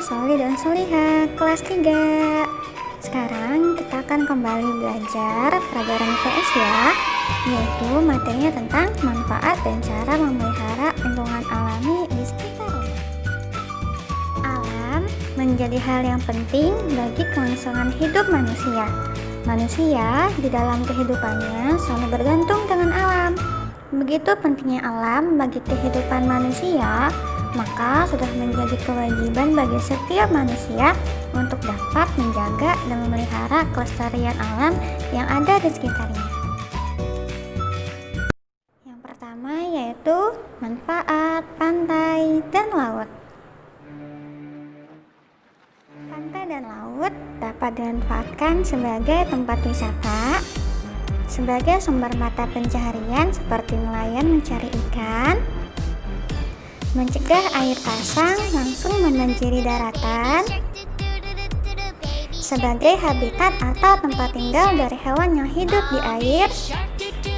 Soli dan Soliha kelas 3. Sekarang kita akan kembali belajar pelajaran IPS ya, yaitu materinya tentang manfaat dan cara memelihara lingkungan alami di sekitar rumah. Alam menjadi hal yang penting bagi kelangsungan hidup manusia. Manusia di dalam kehidupannya selalu bergantung dengan alam. Begitu pentingnya alam bagi kehidupan manusia, maka sudah menjadi kewajiban bagi setiap manusia untuk dapat menjaga dan memelihara kelestarian alam yang ada di sekitarnya. Yang pertama yaitu manfaat pantai dan laut. Pantai dan laut dapat dimanfaatkan sebagai tempat wisata, sebagai sumber mata pencaharian seperti nelayan mencari ikan, mencegah air pasang langsung membanjiri daratan, sebagai habitat atau tempat tinggal dari hewan yang hidup di air,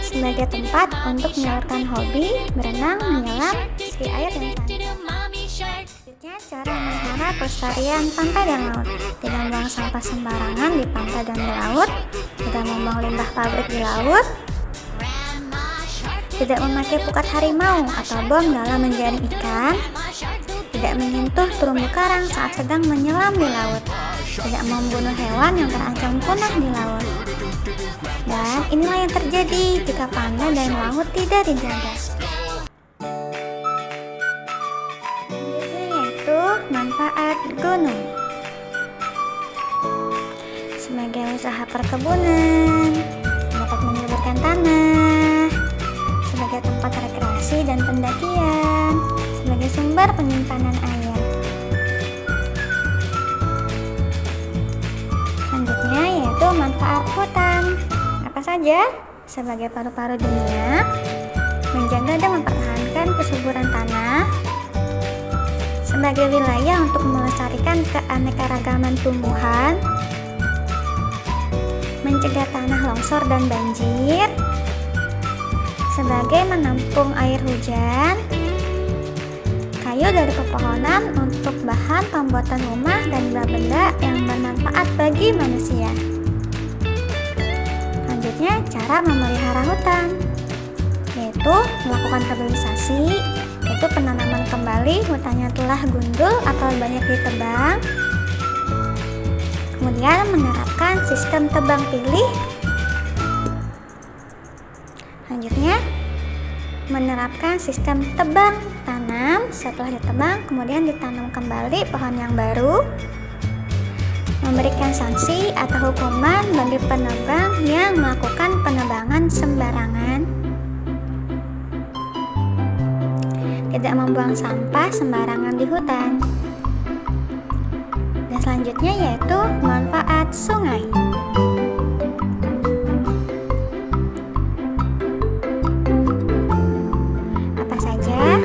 sebagai tempat untuk menyalurkan hobi berenang, menyelam, ski air, dan santai. Selanjutnya, cara memelihara kelestarian pantai dan laut. Tidak membuang sampah sembarangan di pantai dan di laut, tidak membuang limbah pabrik di laut, tidak memakai pukat harimau atau bom dalam menjaring ikan, tidak menyentuh terumbu karang saat sedang menyelam di laut, tidak membunuh hewan yang terancam punah di laut. Dan inilah yang terjadi jika pantai dan laut tidak dijaga. Yaitu manfaat gunung. Sebagai usaha perkebunan, dapat menyuburkan tanah, sebagai tempat rekreasi dan pendakian, sebagai sumber penyimpanan air. Selanjutnya yaitu manfaat hutan. Apa saja? Sebagai paru-paru dunia, menjaga dan mempertahankan kesuburan tanah, sebagai wilayah untuk melestarikan keanekaragaman tumbuhan, mencegah tanah longsor dan banjir, sebagai menampung air hujan, kayu dari pepohonan untuk bahan pembuatan rumah dan benda-benda yang bermanfaat bagi manusia. Selanjutnya, cara memelihara hutan, yaitu melakukan reboisasi, yaitu penanaman kembali hutannya telah gundul atau banyak ditebang. Kemudian menerapkan sistem tebang pilih. Selanjutnya, menerapkan sistem tebang tanam. Setelah ditebang, kemudian ditanam kembali pohon yang baru. Memberikan sanksi atau hukuman bagi penebang yang melakukan penebangan sembarangan. Tidak membuang sampah sembarangan di hutan. Dan selanjutnya yaitu manfaat sungai. Apa saja?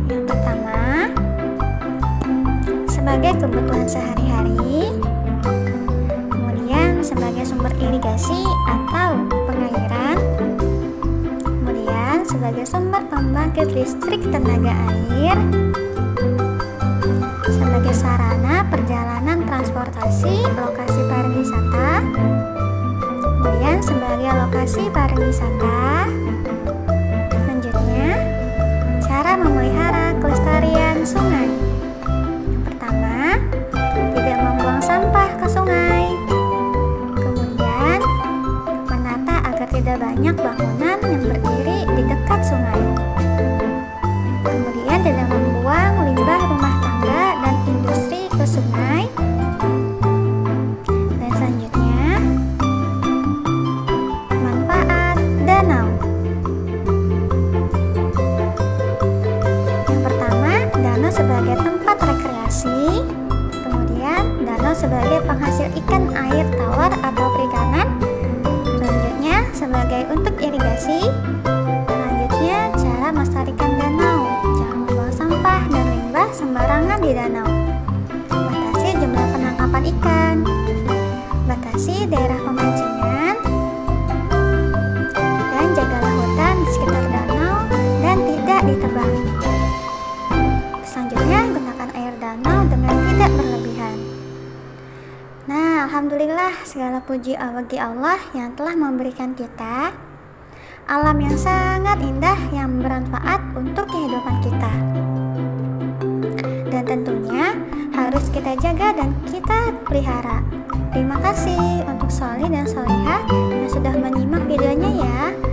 Yang pertama, sebagai kebutuhan sehari-hari, kemudian sebagai sumber irigasi atau pengairan, kemudian sebagai sumber pembangkit listrik tenaga air, sebagai sarana perjalanan transportasi lokasi pariwisata, kemudian sebagai lokasi pariwisata. Selanjutnya, cara memelihara kelestarian sungai. Yang pertama, tidak membuang sampah ke sungai. Kemudian, menata agar tidak banyak bangunan yang berdiri di dekat sungai. Kemudian, tidak membuang limbah rumah tangga dan industri ke sungai. Dan selanjutnya, manfaat danau. Yang pertama, danau sebagai tempat rekreasi. Kemudian, danau sebagai penghasil ikan air tawar atau perikanan. Selanjutnya, sebagai untuk irigasi. Selanjutnya, cara melestarikan danau. Jangan membuang sampah dan limbah sembarangan di danau. Batasi jumlah penangkapan ikan. Batasi daerah pemancingan. Dan jagalah hutan di sekitar danau dan tidak ditebang. Selanjutnya, gunakan air danau dengan tidak berlebihan. Nah, alhamdulillah segala puji bagi Allah yang telah memberikan kita alam yang sangat indah yang bermanfaat untuk kehidupan kita. Dan tentunya harus kita jaga dan kita pelihara. Terima kasih untuk Sholih dan Sholihah yang sudah menyimak videonya ya.